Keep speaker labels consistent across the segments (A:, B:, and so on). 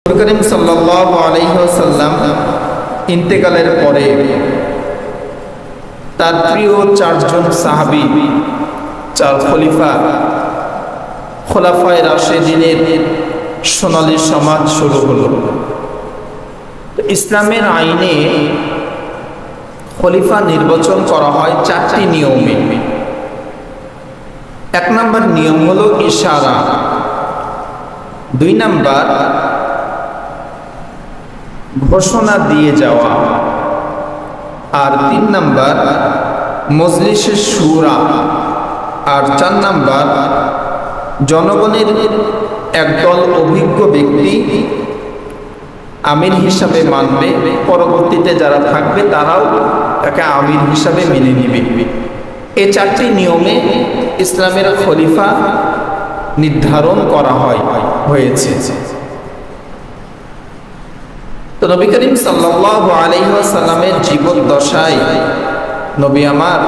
A: নবী করিম সাল্লাল্লাহু আলাইহি ওয়াসাল্লাম ইন্তেকালের পরে তার প্রিয় চারজন সাহাবী, চার খলিফা, খোলাফায়ে রাশেদিনের সোনালী সমাজ শুরু হলো। ইসলামের আইনে খলিফা নির্বাচন করা হয় চারটি নিয়মে। এক নম্বর নিয়ম হলো ইশারা, দুই নাম্বার ঘোষণা দিয়ে যাওয়া, আর তিন নাম্বার মজলিসে শুরা, আর চার নাম্বার জনগণের একদল অভিজ্ঞ ব্যক্তি আমির হিসাবে মানবে, পরবর্তীতে যারা থাকবে তারাও তাকে আমির হিসাবে মেনে নেবে। এই চারটি নিয়মে ইসলামের খলিফা নির্ধারণ করা হয়েছে। তো নবী করিম সাল্লাল্লাহু আলাইহি ওয়াসাল্লামের জীবদ্দশায় নবী আমার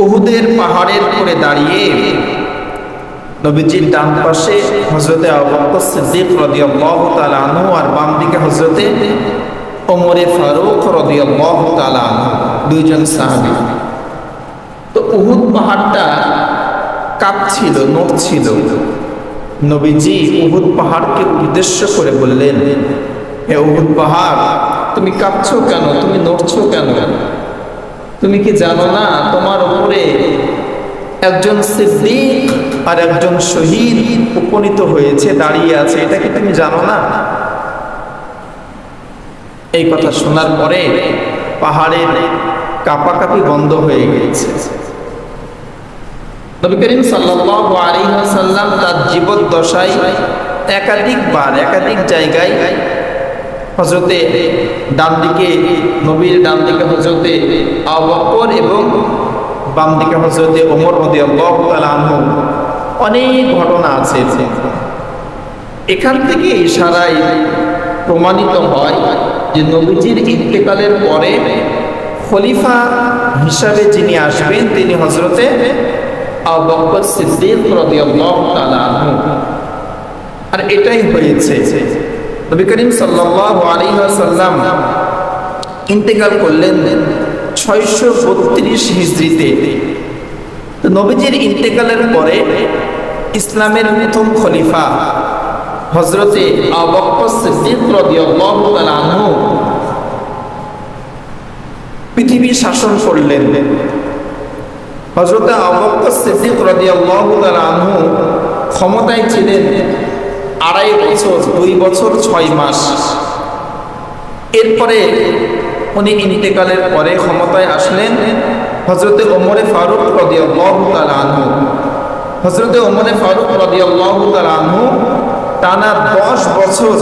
A: উহুদের পাহাড়ের উপরে দাঁড়িয়ে নবীজির ডান পাশে হযরতে আবু বকর সিদ্দিক রাদিয়াল্লাহু তাআলা আনহু, আর বাম দিকে হযরতে ওমর ফারুক রাদিয়াল্লাহু তাআলা আনহু, দুইজন সাহাবী। তো উহুদ পাহাড়টা কাঁপছিল, নড়ছিল। নবীজি উহুদ পাহাড়কে উদ্দেশ্য করে বললেন, হে উহুদ পাহাড়, তুমি কাঁপছো কেন? তুমি নড়ছো কেন? তুমি কি জানো না তোমার উপরে একজন সিদ্দিক আর একজন শহীদ উপনীত হয়েছে, দাঁড়িয়ে আছে? এটা কি তুমি জানো না? এই কথা শোনার পরে পাহাড়ের কাঁপাকাঁপি বন্ধ হয়ে গেছে। নবী করিম সাল্লাল্লাহু আলাইহি ওয়াসাল্লাম তার জীবদ্দশায় একাধিক জায়গায় হযরতে ডান দিকে নবীর ডান দিকে হযরতে আবু বকর এবং বাম দিকে হযরতে ওমর রাদিয়াল্লাহু তাআলা আনহু, অনেক ঘটনা আছে। এখান থেকে ইশারায় প্রমাণিত হয় যে নবীজির ইন্তেকালের পরে খলিফা হিসাবে যিনি আসবেন তিনি হযরতে আবু বকর সিদ্দিক রাদিয়াল্লাহু তাআলা আনহু। আর এটাই হয়েছে। নবী করিম সাল্লাল্লাহু আলাইহি ওয়াসাল্লাম ইন্তেকাল করলেন 632 হিজরিতে। তো নবীজির ইন্তেকালের পরে ইসলামের প্রথম খলিফা হযরতে আবু বকর সিদ্দিক রাদিয়াল্লাহু তাআলা আনহু পৃথিবী শাসন করলেন। হযরতে আবু বকর সিদ্দিক রাদিয়াল্লাহু তাআলা আনহু ক্ষমতায় ছিলেন 2.5 বছর, 2 বছর 6 মাস। এরপরে উনি ইন্তেকালের পরে ক্ষমতায় আসলেন হযরতে ওমর ফারুক রাদিয়াল্লাহু তাআলা আনহু। হযরতে ওমর ফারুক রাদিয়াল্লাহু তাআলা আনহু টানা 10 বছর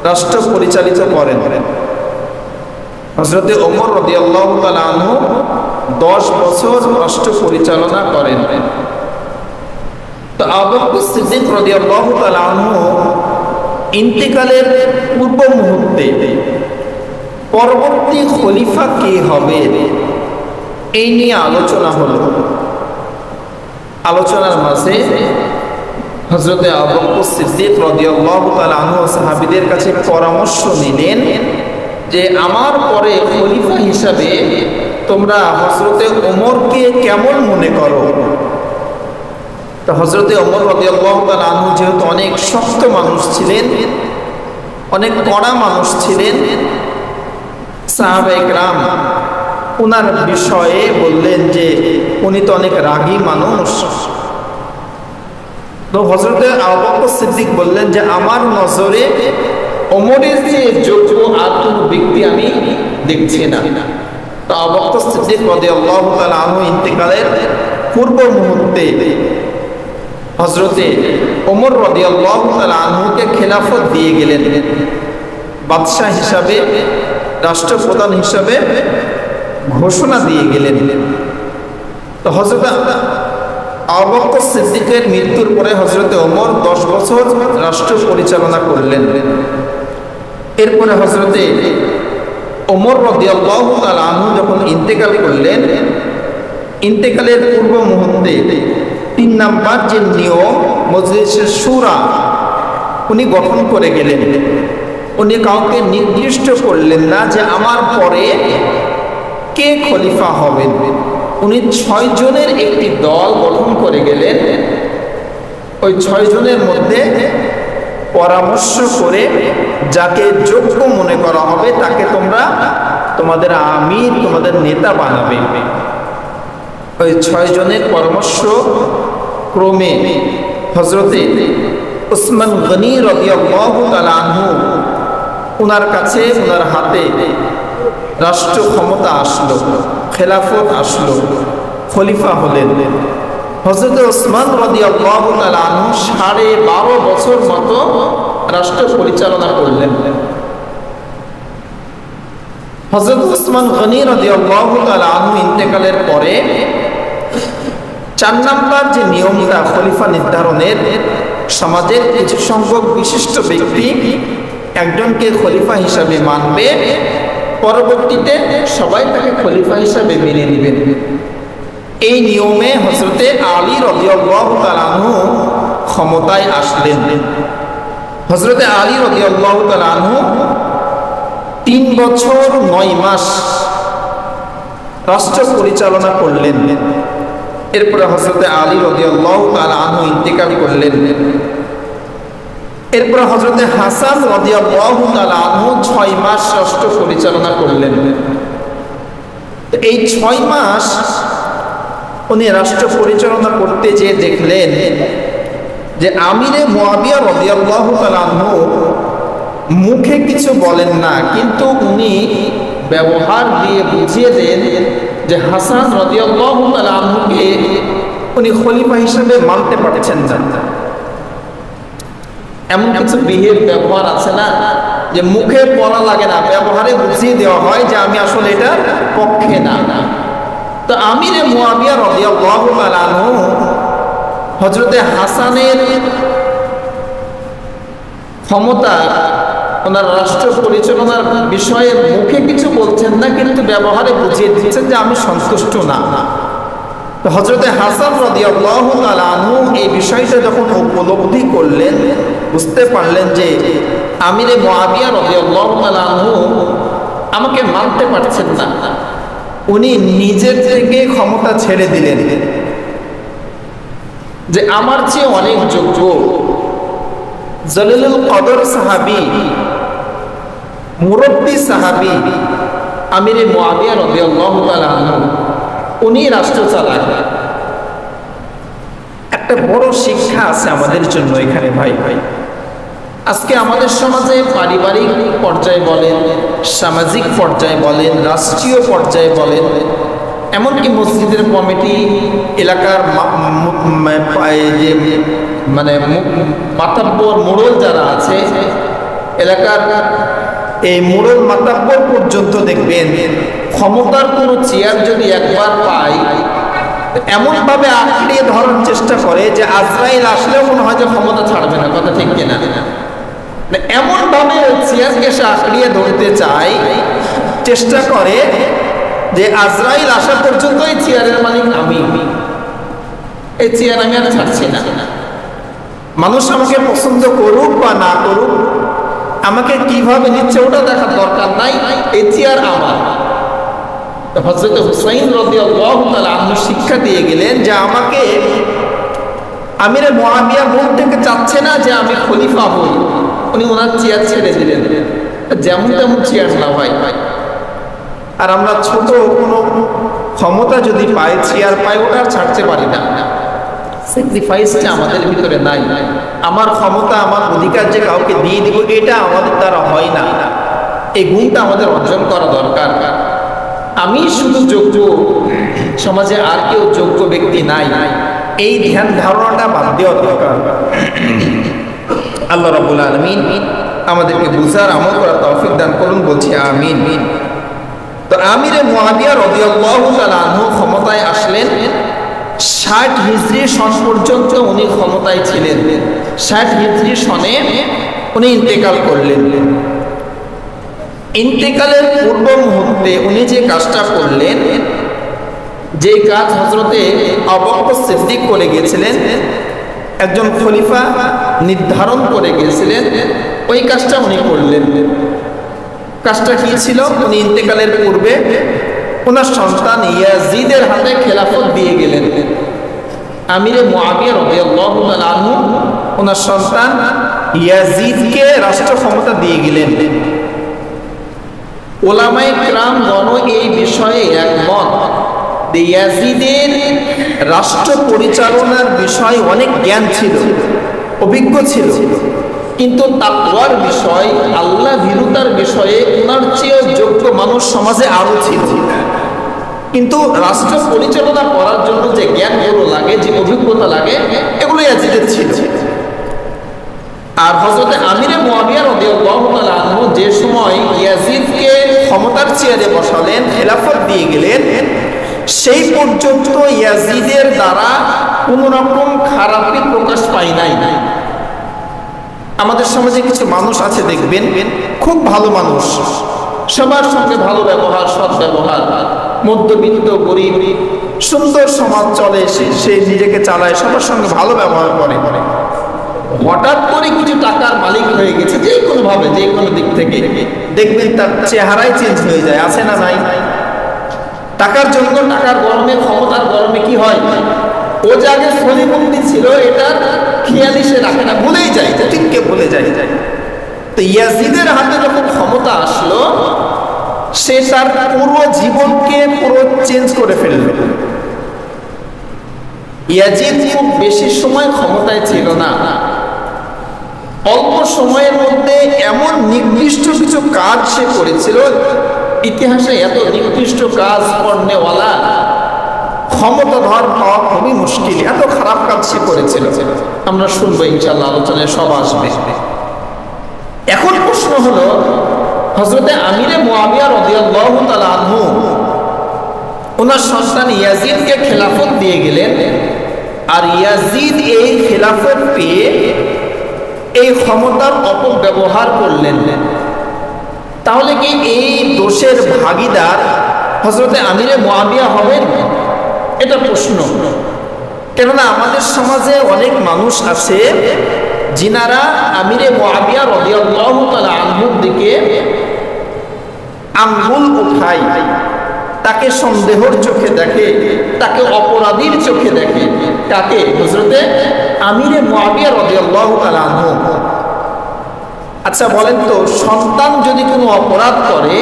A: রাষ্ট্র পরিচালিত করেন। হযরতে ওমর রাদিয়াল্লাহু তাআলা আনহু 10 বছর রাষ্ট্র পরিচালনা করেন। তো আবু বকর সিদ্দিক রাদিয়াল্লাহু তাআলা আনহু ইন্তেকালের পূর্ব মুহূর্তে পরবর্তী খলিফা কে হবে এই নিয়ে আলোচনা হলো। আলোচনার মাঝে হযরতে আবু বকর সিদ্দিক রাদিয়াল্লাহু তাআলা আনহু সাহাবীদের কাছে পরামর্শ নিলেন যে আমার পরে খলিফা হিসাবে তোমরা হযরতে ওমরকে কেমন মনে করো? তো হযরতে ওমর রাদিয়াল্লাহু তাআলা আনহু যেহেতু অনেক শক্ত মানুষ ছিলেন, অনেক কড়া মানুষ ছিলেন, সাহাবায়ে কেরাম ওনার বিষয়ে বললেন যে উনি তো অনেক রাগী মানুষ। তো হযরতে আবু বকর সিদ্দিক বললেন যে আমার নজরে ওমরের যে যোগ্য আর কোনো ব্যক্তি আমি দেখছি না। তো আবু বকর সিদ্দিক রাদিয়াল্লাহু তাআলা আনহু ইন্তেকালের পূর্ব মুহূর্তে হযরতে ওমর রাদিয়াল্লাহু তাআলা আনহুকে খেলাফত দিয়ে গেলেন, বাদশা হিসাবে, রাষ্ট্রপ্রধান হিসাবে ঘোষণা দিয়ে গেলেন। তো হযরত আবু বকর সিদ্দিকের মৃত্যুর পরে হযরতে ওমর 10 বছর রাষ্ট্র পরিচালনা করলেন। এরপরে হযরতে ওমর রাদিয়াল্লাহু তাআলা আনহু যখন ইন্তেকাল করলেন, ইন্তেকালের পূর্ব মুহূর্তে 3 নাম্বার যে নিয়ম মজলিসে শুরা, উনি গঠন করে গেলেন। উনি কাউকে নির্দিষ্ট করলেন না যে আমার পরে কে খলিফা হবেন। উনি 6 জনের একটি দল গঠন করে গেলেন। ওই 6 জনের মধ্যে পরামর্শ করে যাকে যোগ্য মনে করা হবে তাকে তোমরা তোমাদের আমির, তোমাদের নেতা বানাবে। ওই 6 জনের পরামর্শ ক্রমে হযরতে উসমান গনি রাদিয়াল্লাহু তাআলা আনহু ওনার কাছে, ওনার হাতে রাষ্ট্র ক্ষমতা আসলো, খেলাফত আসলো, খলিফা হলেন। হযরত উসমান রাদিয়াল্লাহু তাআলা আনহু 12.5 বছর মতো রাষ্ট্র পরিচালনা করলেন। হযরত উসমান গনি রাদিয়াল্লাহু তাআলা আনহু ইন্তেকালের পরে 4 নাম্বার যে নিয়মটা খলিফা নির্ধারণের, সমাজের কিছু সংখ্যক বিশিষ্ট ব্যক্তি একজনকে খলিফা হিসাবে মানবে, পরবর্তীতে সবাই তাকে খলিফা হিসাবে মেনে নেবেন। এই নিয়মে হযরতে আলী রাদিয়াল্লাহু তাআলা আনহু ক্ষমতায় আসলেন। হযরতে আলী রাদিয়াল্লাহু তাআলা আনহু 3 বছর 9 মাস রাষ্ট্র পরিচালনা করলেন। এরপরে হযরতে আলী রাদিয়াল্লাহু তাআলা আনহু ইন্তেকাল করলেন। এরপরে হযরতে হাসান রাদিয়াল্লাহু তাআলা আনহু 6 মাস রাষ্ট্র পরিচালনা করলেন। এই 6 মাস উনি রাষ্ট্র পরিচালনা করতে যেয়ে দেখলেন যে আমিরে মুয়াবিয়া রাদিয়াল্লাহু তাআলা আনহু মুখে কিছু বলেন না, কিন্তু উনি ব্যবহার দিয়ে বুঝিয়ে দেন যে হাসান রাদিয়াল্লাহু তাআলা আনহুকে উনি খলিফা হিসেবে মানতে পারছেন না। এমন কিছু ব্যবহার আছে না যে মুখে বলা লাগে না, ব্যবহারে বুঝিয়ে দেওয়া হয় যে আমি আসলে এটার পক্ষে না। তো আমিরে মুয়াবিয়া রাদিয়াল্লাহু তাআলা আনহু হযরতে হাসানের ক্ষমতা, ওনার রাষ্ট্র পরিচালনার বিষয়ে মুখে কিছু বলছেন না, কিন্তু ব্যবহারে বুঝিয়ে দিচ্ছেন যে আমি সন্তুষ্ট না। তো হযরতে হাসান রাদিয়াল্লাহু তাআলা আনহু এই বিষয়টা যখন উপলব্ধি করলেন, বুঝতে পারলেন যে আমিরে মুয়াবিয়া রাদিয়াল্লাহু তাআলা আনহু আমাকে মানতে পারছেন না, উনি নিজের থেকে ক্ষমতা ছেড়ে দিলেন যে আমার চেয়ে অনেক যোগ্য জলিলুল কদর সাহাবী, মুরব্বী সাহাবী আমিরে মুয়াবিয়া রাদিয়াল্লাহু তাআলা আনহু উনি রাষ্ট্র চালান। একটা বড় শিক্ষা আছে আমাদের জন্য এখানে ভাই। আজকে আমাদের সমাজে পারিবারিক পর্যায়ে বলেন, সামাজিক পর্যায়ে বলেন, রাষ্ট্রীয় পর্যায়ে বলেন, এমনকি মসজিদের কমিটি, এলাকার যে মাতাব্বর মোড়ল যারা আছে, এলাকার এই মোড়ল মাতাব্বর পর্যন্ত দেখবেন ক্ষমতার কোনো চেয়ার যদি একবার পায় এমনভাবে আঁকড়িয়ে ধরার চেষ্টা করে যে আজরাইল আসলেও মনে হয় যে ক্ষমতা ছাড়বে না। কথা ঠিক কিনা? এমনভাবে চেয়ারকে সে আঁকড়িয়ে ধরতে চায়, চেষ্টা করে যে আজরাইল আসা পর্যন্ত এই চেয়ারের মালিক আমি, এই চেয়ার আমি আর ছাড়ছি না। মানুষ আমাকে পছন্দ করুক বা না করুক, আমাকে কিভাবে নিচ্ছে ওটা দেখার দরকার নাই, এই চেয়ার আমার। হযরত হুসাইন রাদিয়াল্লাহু তাআলা আনহু শিক্ষা দিয়ে গেলেন যে আমাকে আমিরে মুয়াবিয়া মুখ থেকে চাচ্ছে না যে আমি খলিফা হই, উনি ওনার চেয়ার ছেড়ে দিলেন। যেমন তেমন চেয়ার না ভাই। আর আমরা ছোট কোনো ক্ষমতা যদি পাই, চেয়ার পাই, ওটা ছাড়তে পারি না। স্যাক্রিফাইসটা আমাদের ভিতরে নাই। আমার ক্ষমতা, আমার অধিকার যে কাউকে দিয়ে দিব, এটা আমাদের দ্বারা হয় না। এই গুণটা আমাদের অর্জন করা দরকার। আমি শুধু যোগ্য, সমাজে আর কেউ যোগ্য ব্যক্তি নাই, এই ধ্যান ধারণাটা বাদ দেওয়া দরকার। আল্লাহ রাব্বুল আলামিন আমাদেরকে বুঝার, আমল করার তৌফিক দান করুন, বলছি আমিন। তো আমিরে মুয়াবিয়া রাদিয়াল্লাহু তাআলা আনহু ক্ষমতায় আসলেন। 60 হিজরি সন পর্যন্ত উনি ক্ষমতায় ছিলেন। 60 হিজরি সনে উনি ইন্তেকাল করলেন। ইন্তেকালের পূর্ব মুহূর্তে উনি যে কাজটা করলেন, যে কাজ হযরতে আবু বকর সিদ্দিক করে গিয়েছিলেন, একজন খলিফা নির্ধারণ করে গিয়েছিলেন, ওই কাজটা উনি করলেন। কাজটা কি ছিল? উনি ইন্তেকালের পূর্বে ওনার সন্তান ইয়াজিদের হাতে খেলাফত দিয়ে গেলেন। আমিরে মুআবিয়া রাদিয়াল্লাহু তাআলা আনহু ওনার সন্তান ইয়াজিদকে রাষ্ট্র ক্ষমতা দিয়ে গেলেন। ওলামায়ে কিরামগণ এই বিষয়ে একমত, ইয়াজিদের রাষ্ট্র পরিচালনার বিষয়ে অনেক জ্ঞান ছিল, অভিজ্ঞ ছিল, কিন্তু তাকওয়ার বিষয়, আল্লাহ ভীরুতার বিষয়ে ওনার চেয়ে যোগ্য মানুষ সমাজে আরো ছিল। কিন্তু রাষ্ট্র পরিচালনা করার জন্য যে জ্ঞানগুলো লাগে, যে অভিজ্ঞতা লাগে, এগুলো ইয়াজিদের ছিল। আর হযরত আমিরে মুআবিয়া রাদিয়াল্লাহু তাআলা আনহু যে সময় ইয়াজিদকে ক্ষমতার চেয়ারে বসালেন, খেলাফত দিয়ে গেলেন, সেই পর্যন্ত ইয়াজিদের দ্বারা কোন রকম খারাপি প্রকাশ পায় নাই। আমাদের সমাজে কিছু মানুষ আছে দেখবেন, খুব ভালো মানুষ, সবার সঙ্গে ভালো ব্যবহার, সৎ ব্যবহার, মধ্যবিত্ত গরিব সুন্দর সমাজ চলে, সে নিজেকে চালায়, সবার সঙ্গে ভালো ব্যবহার করে। হঠাৎ করে কিছু টাকার মালিক হয়ে গেছে, যে কোনো ভাবে, যে কোনো দিক থেকে দেখবেন তার চেহারাই চেঞ্জ হয়ে যায়, আছে না নাই? টাকার জন্য, টাকার গরমে, ক্ষমতার গরমে কি হয়, ও যে আগে সলিমুক্তি ছিল এটা খেয়ালি সে রাখে না, ভুলেই যায়, ঠিককে ভুলে যায়। তো ইয়াজিদের হাতে যখন ক্ষমতা আসলো, সে তার পুরো জীবনকে পুরো চেঞ্জ করে ফেলল। ইয়াজিদ খুব বেশি সময় ক্ষমতায় ছিল না, অল্প সময়ের মধ্যে এমন নির্দিষ্ট কিছু কাজ সে করেছিল, ইতিহাসে এত নির্দিষ্ট কাজ করনেওয়ালা ক্ষমতাধর হওয়া খুবই মুশকিল, এত খারাপ কাজ সে করেছিল। আমরা শুনবো ইনশাআল্লাহ, আলোচনায় সব আসবে। এখন প্রশ্ন হলো, হযরতে আমিরে মুআবিয়া রাদিয়াল্লাহু তাআলা আনহু ওনার সন্তান ইয়াজিদকে খেলাফত দিয়ে গেলেন, আর ইয়াজিদ এই খেলাফত পেয়ে এই ক্ষমতার অপব্যবহার করলেন, তাহলে কি এই দোষের ভাগীদার হযরতে আমিরে মুআবিয়া হবেন? এটা প্রশ্ন। কেননা আমাদের সমাজে অনেক মানুষ আছে যিনারা আমিরে মুআবিয়া রাদিয়াল্লাহু তাআলা আনহুর দিকে আঙ্গুল উঠায়, তাকে সন্দেহের চোখে দেখে, তাকে অপরাধীর চোখে দেখে। তাকে হযরতে আমিরে মুআবিয়া রাদিয়াল্লাহু তাআলা আনহু। আচ্ছা বলেন তো, সন্তান যদি কোনো অপরাধ করে,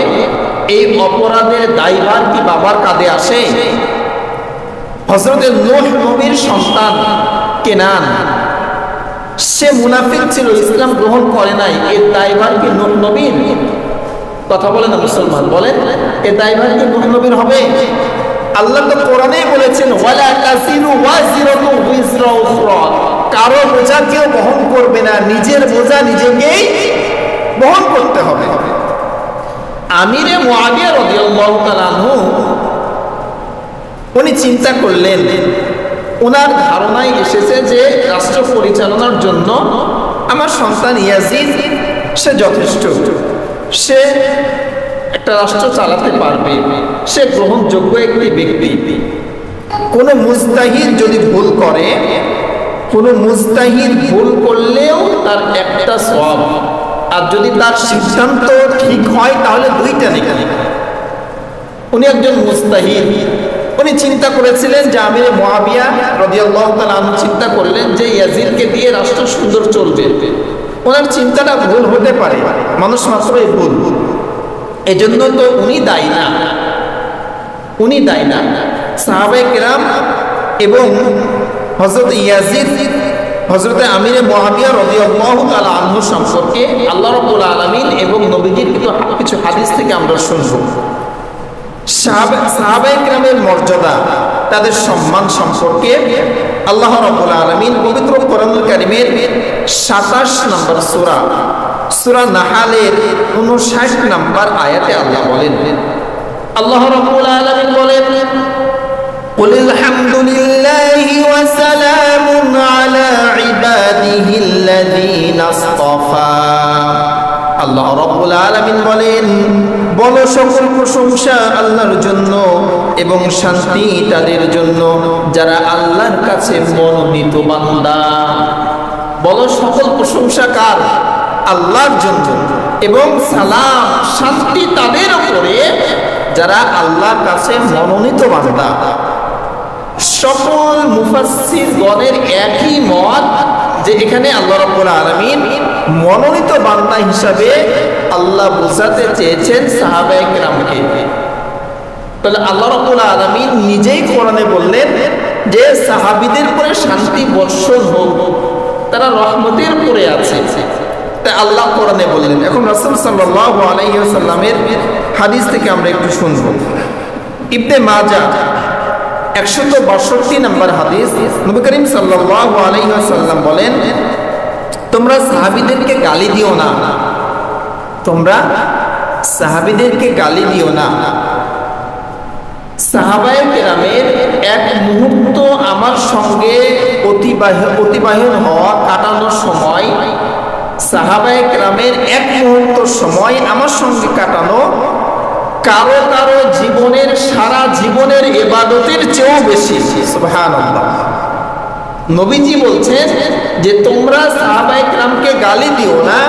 A: এই অপরাধের দায়ভার কি বাবার কাঁধে আসে? হযরতে নূহ নবীর সন্তান কেনান, সে মুনাফিক ছিল, ইসলাম গ্রহণ করে নাই, এর দায়ভার কি নূহ নবীর? কথা বলে না মুসলমান, বলেন এর দায়ভার কি নূহ নবীর হবে? আল্লাহ তো কোরআনেই বলেছেন, ওয়ালা তাসিরু ওয়াজিরাতু উযরা উখরা, কারো বোঝা কেউ বহন করবে না, নিজের বোঝা নিজেকেই বহন করতে হবে। আমিরে মুআবিয়া রাদিয়াল্লাহু তাআলা আনহু উনি চিন্তা করলেন, ওনার ধারণায় এসেছে যে রাষ্ট্র পরিচালনার জন্য আমার সন্তান ইয়াজিদ সে যথেষ্ট, সে একটা রাষ্ট্র চালাতে পারবে, সে গ্রহণযোগ্য একটি ব্যক্তি। কোনো মুজতাহিদ যদি ভুল করে, কোনো মুজতাহিদ ভুল করলেও তার একটা সওয়াব, আর যদি তার সিদ্ধান্ত ঠিক হয় তাহলে দুইটা নেকি। উনি একজন মুজতাহিদ, উনি চিন্তা করেছিলেন যে আমিরে মুআবিয়া রাদিয়াল্লাহু তাআলা আনহু চিন্তা করলেন যে ইয়াজিদকে দিয়ে রাষ্ট্র সুন্দর চলবে। ওনার চিন্তাটা ভুল হতে পারে, মানুষ মাত্রই ভুল, এজন্য তো উনি দায়ী না, উনি দায়ী না। সাহাবায়ে কেরাম এবং হযরত ইয়াজিদ, হযরতে আমিরে মুআবিয়া রাদিয়াল্লাহু তাআলা আনহু সম্পর্কে আল্লাহ রাব্বুল আলামিন এবং নবীজির কিছু হাদিস থেকে আমরা শুনবো। সাহাবায়ে কেরামের মর্যাদা, তাদের সম্মান সম্পর্কে আল্লাহ রাব্বুল আলামিন পবিত্র কোরআনুল কারীমের ২৭ নম্বর সূরা, সূরা নাহালের ৫৯ নম্বর আয়াতে আল্লাহ বলেন, আল্লাহ রাব্বুল আলামিন বলেন, কুলিল হামদুলিল্লাহি ওয়া সালামুন আলা ইবাদিহিল্লাযীনা ইসতাফা। আল্লাহ রাব্বুল আলামিন বলেন, বলো সকল প্রশংসা আল্লাহর জন্য এবং শান্তি তাদের জন্য যারা আল্লাহর কাছে মনোনীত বান্দা। বলো সকল প্রশংসা কার? আল্লাহর জন্য। এবং সালাম শান্তি তাদের উপরে যারা আল্লাহর কাছে মনোনীত বান্দা। সকল মুফাসসিরগণের একই মত যে এখানে আল্লাহ রাব্বুল আলামিন মনোনীত বান্দা হিসাবে আল্লাহ বোঝাতে চেয়েছেন সাহাবায়ে কেরামকে। তাহলে আল্লাহ রাব্বুল আলামিন নিজেই কোরআনে বললেন যে সাহাবীদের উপরে শান্তি বর্ষণ হোক, তারা রহমতের পরে আছে, তাই আল্লাহ কোরআনে বললেন। এখন রাসূল সাল্লাল্লাহু আলাইহি ওয়াসাল্লামের হাদিস থেকে আমরা একটু শুনবো। ইবনে মাজাহ 162 নম্বর হাদিস, নবী করিম সাল্লাল্লাহু আলাইহি ওয়াসাল্লাম বলেন, তোমরা সাহাবীদেরকে গালি দিও না, তোমরা সাহাবীদেরকে গালি দিও না। সাহাবায়ে কেরামের এক মুহূর্ত আমার সঙ্গে অতিবাহিত হওয়া কাটানোর সময়, সাহাবায়ে কেরামের এক মুহূর্ত সময় আমার সঙ্গে কাটানো কারো কারো জীবনের সারা জীবনের ইবাদতের চেয়েও বেশি। সুবহানাল্লাহ। নবীজি বলছেন যে তোমরা সাহাবায়ে কেরামকে গালি দিও না,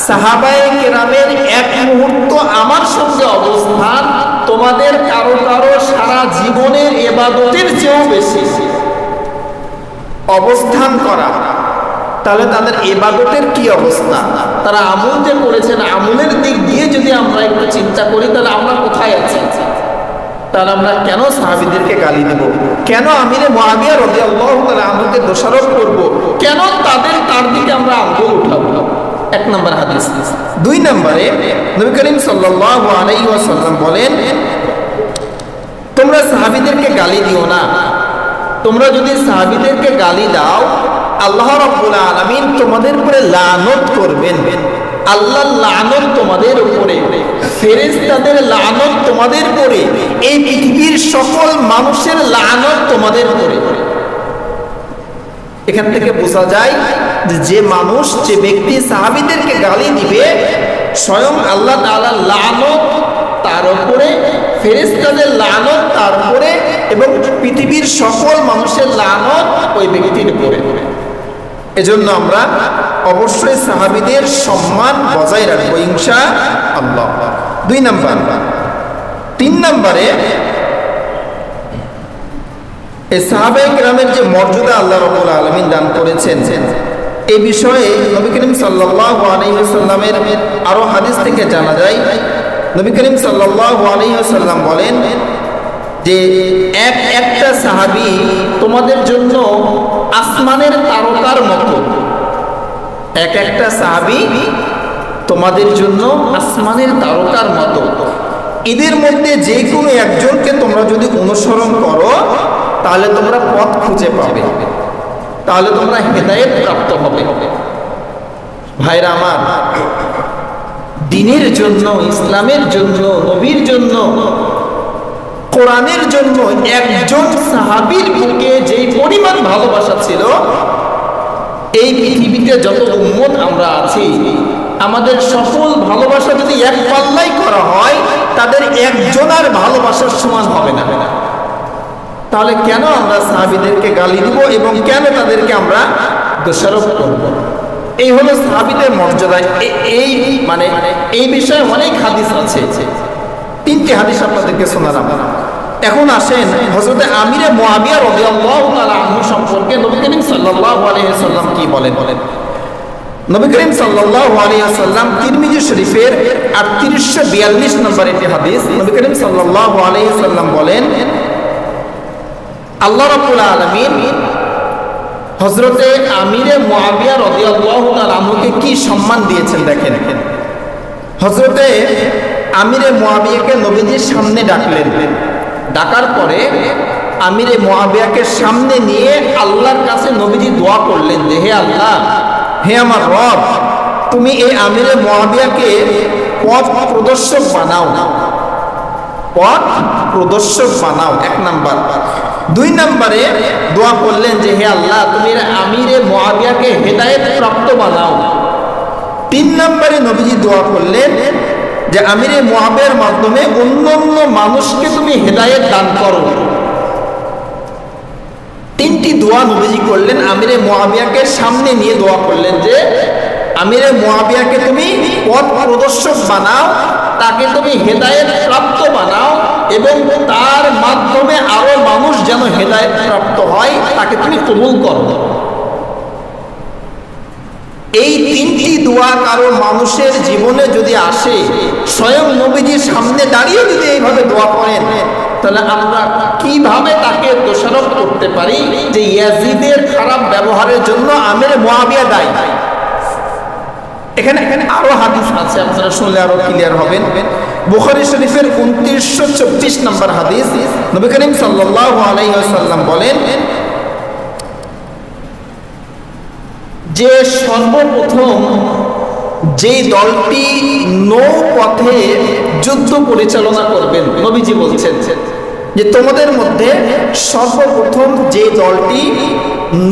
A: সাহাবায়ে কেরামের এক মুহূর্ত আমার সঙ্গে অবস্থান তোমাদের কারো কারো সারা জীবনের ইবাদতের চেয়েও বেশি। অবস্থান করা, তাহলে তাদের ইবাদতের কি অবস্থা? তারা আমল যে করেছেন, আমলের দিক দিয়ে যদি আমরা একটু চিন্তা করি তাহলে আমরা কোথায় আছি? তাহলে আমরা কেন সাহাবীদেরকে গালি দেব? কেন আমিরে মুআবিয়া রাদিয়াল্লাহু তাআলা আনহুকে দোষারোপ করব? কেন তার দিকে আমরা আঙ্গুল উঠাবো? এক নম্বর হাদিস। দুই নম্বরে নবী করিম সাল্লাল্লাহু আলাইহি ওয়াসাল্লাম বলেন, তোমরা সাহাবীদেরকে গালি দিও না। তোমরা যদি সাহাবীদেরকে গালি দাও, আল্লাহ রাব্বুল আলামিন তোমাদের উপরে লানত করবেন। আল্লাহর লানত তোমাদের উপরে, ফেরেশতাদের লানত তোমাদের উপরে, এই পৃথিবীর সকল মানুষের লানত তোমাদের উপরে। এখান থেকে বোঝা যায় যে মানুষ, যে ব্যক্তি সাহাবীদেরকে গালি দিবে, স্বয়ং আল্লাহ তাআলার লানত তার উপরে, ফেরেশতাদের লানত তার উপরে, এবং পৃথিবীর সকল মানুষের লানত ওই ব্যক্তির উপরে। এজন্য আমরা অবশ্যই সাহাবীদের সম্মান বজায় রাখবো ইনশাআল্লাহ। দুই নাম্বার। তিন নম্বরে এই সাহাবায়ে কেরামের যে মর্যাদা আল্লাহ রাব্বুল আলামিন দান করেছেন, এই বিষয়ে নবী করিম সাল্লাল্লাহু আলাইহি ওয়াসাল্লামের আরো হাদিস থেকে জানা যায়। নবী করিম সাল্লাল্লাহু আলাইহি ওয়াসাল্লাম বলেন যে একটা সাহাবী তোমাদের জন্য আসমানের তারকার মতো। একটা সাহাবী তোমাদের জন্য আসমানের তারকার মতো। এদের মধ্যে যে কোনো একজনকে তোমরা যদি অনুসরণ করো তাহলে তোমরা পথ খুঁজে পাবে, তাহলে তোমরা হেদায়েত প্রাপ্ত হবে। ভাইরা আমার, দ্বীনের জন্য, ইসলামের জন্য, নবীর জন্য, কোরআনের জন্য একজন সাহাবীর বুকে যেই পরিমাণ ভালোবাসা ছিল, এই পৃথিবীতে যত উম্মত আমরা আছি, আমাদের সকল ভালোবাসা যদি এক পাল্লাই করা হয় তাদের একজনের ভালোবাসার সমান হবে না। তাহলে কেন আমরা সাহাবীদেরকে গালি দিব এবং কেন তাদেরকে আমরা দোষারোপ করব? এই হলো সাহাবীদের মর্যাদা। এই বিষয়ে অনেক হাদিস আছে। তিনটি হাদিস আপনাদেরকে শোনালাম। এখন আসেন হযরত আমিরে মুআবিয়া রাদিয়াল্লাহু তাআলা আনহু সম্পর্কে নবী করিম সাল্লাল্লাহু আলাইহি ওয়াসাল্লাম কি বলেন। নবী করিম সাল্লাল্লাহু আলাইহি ওয়াসাল্লাম তিরমিজি শরীফের 3842 নম্বর একটি হাদিস, নবী করিম সাল্লাল্লাহু আলাইহি ওয়াসাল্লাম বলেন, আল্লাহ রাব্বুল আলামিন হযরতে আমিরে মুআবিয়া রাদিয়াল্লাহু তাআলা আনহুকে কি সম্মান দিয়েছেন দেখেন। হযরতে আমিরে মুআবিয়াকে নবীজির সামনে ডাকলেন। ডাকার পরে আমিরে মুআবিয়াকে সামনে নিয়ে আল্লাহর কাছে নবীজি দোয়া করলেন যে, হে আল্লাহ, হে আমার রব, তুমি এই আমিরে মুআবিয়াকে পথ প্রদর্শক বানাও, পথ প্রদর্শক বানাও। এক নাম্বার। দুই নম্বরে দোয়া করলেন যে, হে আল্লাহ, তুমি আমিরে মুআবিয়াকে হেদায়েত প্রাপ্ত বানাও। তিন নম্বরে নবীজি দোয়া করলেন যে আমিরে মুআবিয়ার মাধ্যমে অন্যান্য মানুষকে তুমি হেদায়েত দান করো। তিন তিনটি দোয়া নবীজি করলেন। আমিরে মুআবিয়াকে সামনে নিয়ে দোয়া করলেন যে আমিরে মুআবিয়াকে তুমি পথ প্রদর্শক বানাও, তাকে তুমি হেদায়েত প্রাপ্ত বানাও, এবং তার মাধ্যমে আরো মানুষ যেন হেদায়েত প্রাপ্ত হয়, তাকে তুমি কবুল করো। এই তিনটি দোয়া কারো মানুষের জীবনে যদি আসে, স্বয়ং নবীজির সামনে দাঁড়িয়ে যদি এইভাবে দোয়া করেন, তাহলে আমরা কিভাবে তাকে দোষারোপ করতে পারি যে ইয়াজিদের খারাপ ব্যবহারের জন্য আমিরে মুআবিয়া দায়ী? এখানে আরো হাদিস আছে, আপনারা শুনলে আরো ক্লিয়ার হবেন। বুখারী শরীফের 2924 নম্বর হাদিস, নবী করিম সাল্লাল্লাহু আলাইহি ওয়াসাল্লাম বলেন যে সর্বপ্রথম যে দলটি নৌপথে যুদ্ধ পরিচালনা করবেন, নবীজি বলছেন যে তোমাদের মধ্যে সর্বপ্রথম যে দলটি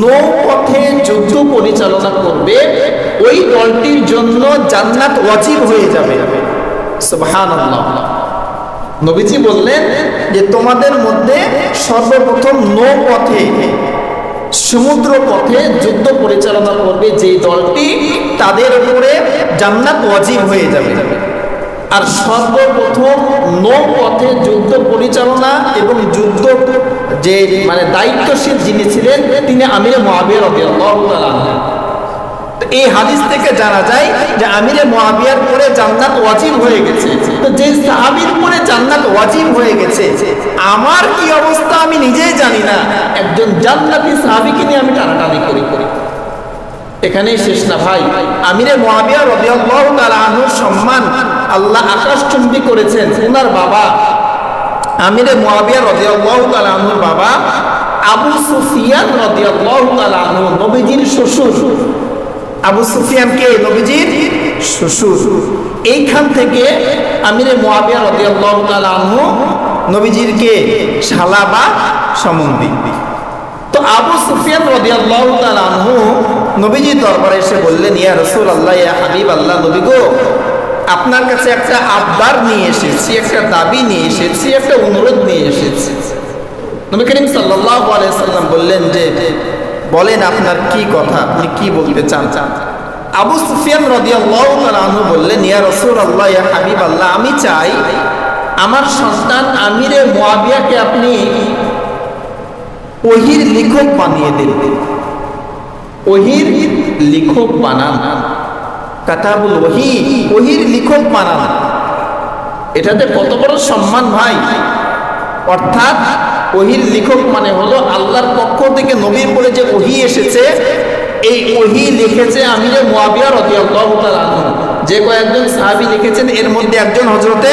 A: নৌপথে যুদ্ধ পরিচালনা করবে, ওই দলটির জন্য জান্নাত ওয়াজিব হয়ে যাবে। সুবহানাল্লাহ। নবীজি বললেন যে তোমাদের মধ্যে সর্বপ্রথম নৌপথে, সমুদ্র পথে যুদ্ধ পরিচালনা করবে যে দলটি, তাদের উপরে জান্নাত ওয়াজিব হয়ে যাবে। আর সর্বপ্রথম নৌপথে যুদ্ধ পরিচালনা এবং যুদ্ধ যে দায়িত্বশীল যিনি ছিলেন, তিনি আমিরে মুআবিয়া রাদিয়াল্লাহু তাআলা আনহু। এই হাদিস থেকে জানা যায় যে আমিরে মুআবিয়ার পরে জান্নাত ওয়াজিব হয়ে গেছে। তো যে সাহাবীর পরে জান্নাত ওয়াজিব হয়ে গেছে, আমার কি অবস্থা আমি নিজেই জানি না, একজন জান্নাতি সাহাবীকে নিয়ে আমি টানাটানি করি। এখানেই শেষ না ভাই। আমিরে মুআবিয়া রাদিয়াল্লাহু তাআলা আনহুর সম্মান আল্লাহ আকাশচুম্বী করেছেন। ওনার বাবা আমিরে মুআবিয়া রাদিয়াল্লাহু তাআলা আনহুর বাবা আবু সুফিয়ান রাদিয়াল্লাহু তাআলা আনহু, নবীজির শ্বশুর। আবু সুফিয়ান কে? নবীজির শ্বশুর। এইখান থেকে আমিরে মুআবিয়া রাদিয়াল্লাহু তাআলা আনহু নবীজির কে? শালা বা সম্বন্ধী। তো আবু সুফিয়ান রাদিয়াল্লাহু তাআলা আনহু নবীজির দরবারে এসে বললেন, ইয়া রাসূলুল্লাহ, ইয়া হাবিবাল্লাহ, নবী গো, আপনার কাছে একটা আবদার নিয়ে এসেছি, একটা দাবি নিয়ে এসেছি, একটা অনুরোধ নিয়ে এসেছি। নবী করিম সাল্লাল্লাহু আলাইহি ওয়াসাল্লাম বললেন যে বলেন আপনার কি কথা, আপনি কি বলতে চান? আবু সুফিয়ান রাদিয়াল্লাহু তাআলা আনহু বললেন, ইয়া রাসূলুল্লাহ, ইয়া হাবিবাল্লাহ, আমি চাই আমার সন্তান আমিরে মুআবিয়াকে আপনি ওহীর লেখক বানিয়ে দিন। ওহীর লেখক বানান, কাতাবুল ওহী, ওহীর লেখক বানান। এটাতে কত বড় সম্মান ভাই। অর্থাৎ ওহীর লেখক মানে হলো আল্লাহর পক্ষ থেকে নবীর পরে যে ওহী এসেছে, এই ওহী লিখেছে আমিরে মুআবিয়া রাদিয়াল্লাহু তাআলা আনহু। যে কয়েকজন সাহাবী লিখেছেন, এর মধ্যে একজন হযরতে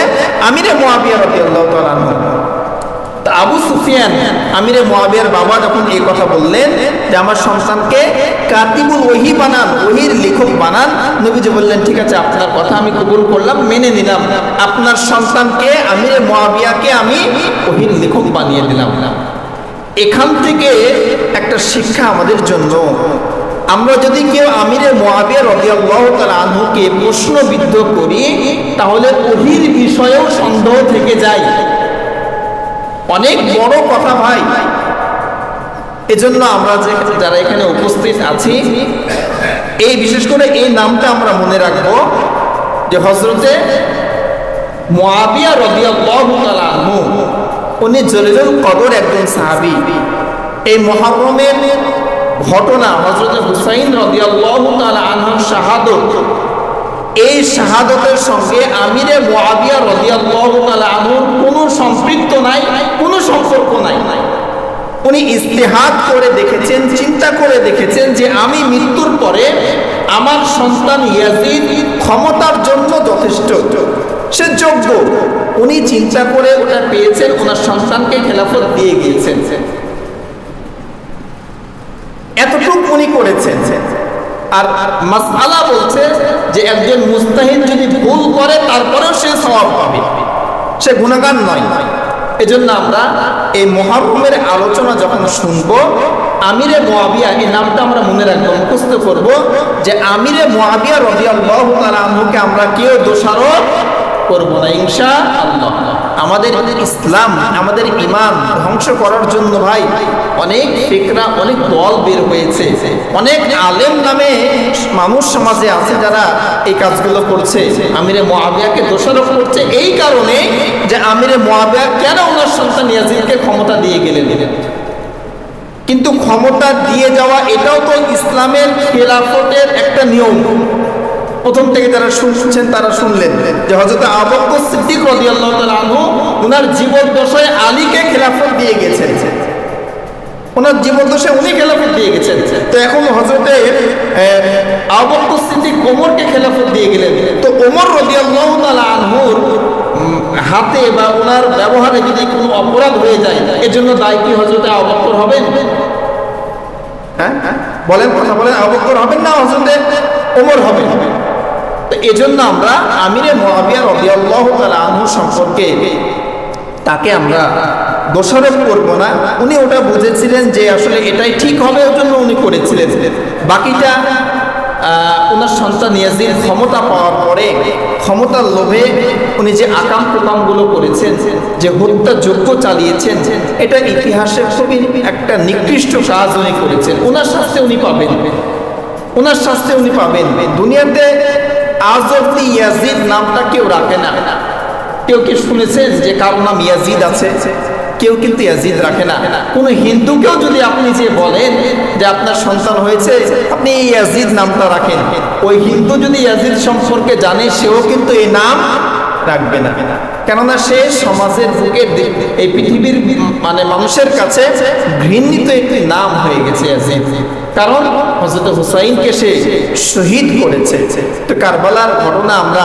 A: আমিরে মুআবিয়া রাদিয়াল্লাহু তাআলা আনহু। তা আবু সুফিয়ান আমিরে মুআবিয়ার বাবা যখন এই কথা বললেন যে আমার সন্তানকে কাতিবুল ওহী বানান, ওহীর লেখক বানান, নবীজি বললেন ঠিক আছে, আপনার কথা আমি কবুল করলাম, মেনে নিলাম, আপনার সন্তানকে আমিরে মুআবিয়াকে আমি ওহীর লেখক বানিয়ে দিলাম। এখান থেকে একটা শিক্ষা আমাদের জন্য, আমরা যদি কেউ আমিরে মুআবিয়া রাদিয়াল্লাহু তাআলা আনহুকে প্রশ্নবিদ্ধ করি, তাহলে ওহীর বিষয়েও সন্দেহ থেকে যায়। অনেক বড় কথা ভাই। এজন্য আমরা যারা এখানে উপস্থিত আছি, এই বিশেষ করে এই নামটা আমরা মনে রাখবো যে হযরতে মুআবিয়া রাদিয়াল্লাহু তাআলা আনহু, উনি জলিলুল কদর একজন সাহাবী। এই মুহররমের ঘটনা, হযরতে হুসাইন রাদিয়াল্লাহু তাআলা আনহুর শাহাদত, এই শাহাদতের সঙ্গে আমিরে মুআবিয়া রাদিয়াল্লাহু তাআলা আনহুর কোনো সম্পৃক্ত নাই, কোনো সম্পর্ক নাই। উনি ইজতিহাদ করে দেখেছেন, চিন্তা করে দেখেছেন যে আমি মৃত্যুর পরে আমার সন্তান ইয়াজিদ ক্ষমতার জন্য যথেষ্ট, সে যোগ্য। উনি চিন্তা করে ওটা পেয়েছেন, ওনার সন্তানকে খেলাফত দিয়ে গিয়েছেন। এতটুকু উনি করেছেন। আর মাসআলা বলছে যে একজন মুস্তাহিদ যদি ভুল করে তারপরেও সে সওয়াব পাবে, সে গুনাহগার নয়। এজন্য আমরা এই মুহররমের আলোচনা যখন শুনবো, আমিরে মুআবিয়া এই নামটা আমরা মনে রাখবো, মুখস্থ করব যে আমিরে মুআবিয়া রাদিয়াল্লাহু তাআলা আনহুকে আমরা কেউ দোষারোপ করব না ইনশাআল্লাহ। আমাদের ইসলাম, আমাদের ঈমান ধ্বংস করার জন্য ভাই অনেক ফিকরা, অনেক দল বের হয়েছে, অনেক আলেম নামে মানুষ সমাজে আছে যারা এই কাজগুলো করছে, আমিরে মুআবিয়াকে দোষারোপ করছে এই কারণে যে আমিরে মুআবিয়া কেন ওনার সন্তান ইয়াজিদকে ক্ষমতা দিয়ে গেলেন। কিন্তু ক্ষমতা দিয়ে যাওয়া এটাও তো ইসলামের খেলাফতের একটা নিয়ম। প্রথম থেকে যারা শুনছেন তারা শুনলেন যে হযরত আবু বকর সিদ্দিক রাদিয়াল্লাহু তাআলা আনহু ওনার জীবদ্দশায় আলীকে খেলাফত দিয়ে গেছেন, ওনার জীবদ্দশায় উনি খেলাফত দিয়ে গেছেন। তো এখন হযরত আবু বকর সিদ্দিক ওমরকে খেলাফত দিয়ে গেলেন। তো ওমর রাদিয়াল্লাহু তাআলা আনহুর হাতে বা ওনার ব্যবহারে যদি কোনো অপরাধ হয়ে যায় এর জন্য দায়ী কি হযরত আবু বকর হবেন? হ্যাঁ বলেন, কথা বলেন, আবু বকর হবেন না হযরত ওমর হবেন? তো এজন্য আমরা আমিরে মুআবিয়া রাদিয়াল্লাহু তাআলা আনহু সম্পর্কে তাকে আমরা দোষারোপ করব না। উনি ওটা বুঝেছিলেন যে আসলে এটাই ঠিক হবে, ওর জন্য উনি করেছিলেন। বাকিটা ওনার সন্তান ইয়াজিদ ক্ষমতা পাওয়ার পরে ক্ষমতার লোভে উনি যে আকাম কুকামগুলো করেছেন, যে হত্যাযজ্ঞ চালিয়েছেন, এটা ইতিহাসের খুবই একটা নিকৃষ্ট কাজ উনি করেছেন। ওনার শাস্তি উনি পাবেন, ওনার শাস্তি উনি পাবেন। দুনিয়াতে আজ অব্দি ইয়াজিদ নামটা কেউ রাখে না। কেউ কি শুনেছেন যে কারো নাম ইয়াজিদ আছে? কেউ কিন্তু ইয়াজিদ রাখে না। কোন হিন্দুকেও যদি আপনি যে বলেন যে আপনার সন্তান হয়েছে, আপনি এই ইয়াজিদ নামটা রাখেন, ওই হিন্দু যদি ইয়াজিদ সম্পর্কে জানে সেও কিন্তু এই নাম রাখবে না। কেননা সে সমাজের বুকে, এই পৃথিবীর মানে মানুষের কাছে ঘৃণিত একটি নাম হয়ে গেছে ইয়াজিদ। কারণ হযরত হুসাইনকে সে শহীদ করেছে। তো কারবালার ঘটনা আমরা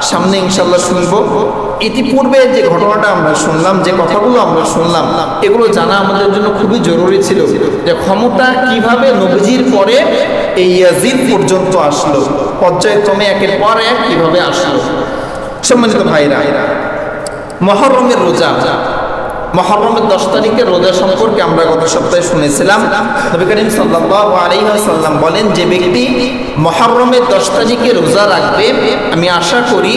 A: সামনে ইনশাআল্লাহ শুনব। ইতিপূর্বে যে ঘটনাটা আমরা শুনলাম, যে কথাগুলো আমরা শুনলাম, এগুলো জানা আমাদের জন্য খুবই জরুরি ছিল যে ক্ষমতা কিভাবে নবীজির পরে এই ইয়াজিদ পর্যন্ত আসলো, পর্যায়ক্রমে একের পর এক কিভাবে আসলো। সম্মানিত ভাইরা, মুহররমের রোজা, মুহররমের 10 তারিখের রোজা সম্পর্কে আমরা গত সপ্তাহে শুনেছিলাম। নবী করিম সাল্লাল্লাহু আলাইহি ওয়াসাল্লাম বলেন, যে ব্যক্তি মুহররমের 10 তারিখে রোজা রাখবে, আমি আশা করি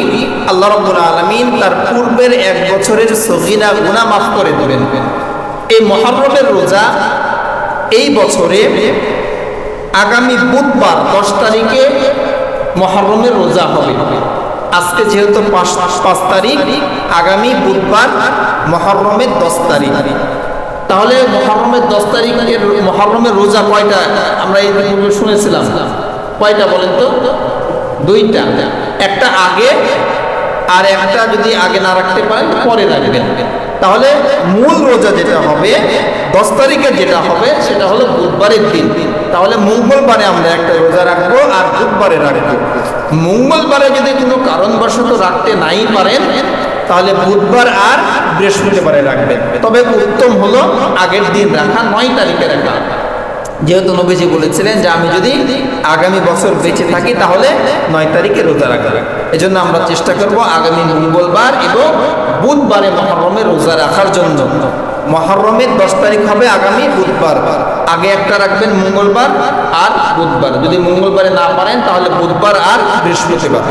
A: আল্লাহ রাব্বুল আলামিন তার পূর্বের 1 বছরের সগীরা গুনাহ মাফ করে দেবেন। এই মুহররমের রোজা এই বছরে আগামী বুধবার 10 তারিখে মুহররমের রোজা হবে। আজকে যেহেতু 5 তারিখ, আগামী বুধবার মুহররমের 10 তারিখ। তাহলে মুহররমের 10 তারিখের মুহররমের রোজা কয়টা আমরা এই পূর্বে শুনেছিলাম? কয়টা বলেন তো? 2টা। একটা আগে আর একটা যদি আগে না রাখতে পারেন পরে রাখবেন। তাহলে মূল রোজা যেটা হবে 10 তারিখে যেটা হবে সেটা হলো বুধবারের দিন। তাহলে মঙ্গলবারে আমরা একটা রোজা রাখবো আর বুধবারে রাখবো। মঙ্গলবারে যদি কোনো কারণবশত রাখতে নাই পারেন তাহলে বুধবার আর বৃহস্পতিবারে রাখবেন। তবে উত্তম হলো আগের দিন রাখা, 9 তারিখে রাখা। যেহেতু নবীজি বলেছিলেন যে আমি যদি আগামী বছর বেঁচে থাকি তাহলে 9 তারিখে রোজা রাখবো। এজন্য আমরা চেষ্টা করব আগামী মঙ্গলবার এবং বুধবারে মুহররমের রোজা রাখার জন্য। মুহররমের 10 তারিখ হবে আগামী বুধবার। আগে একটা রাখবেন মঙ্গলবার আর বুধবার। যদি মঙ্গলবারে না পারেন তাহলে বুধবার আর বৃহস্পতিবার।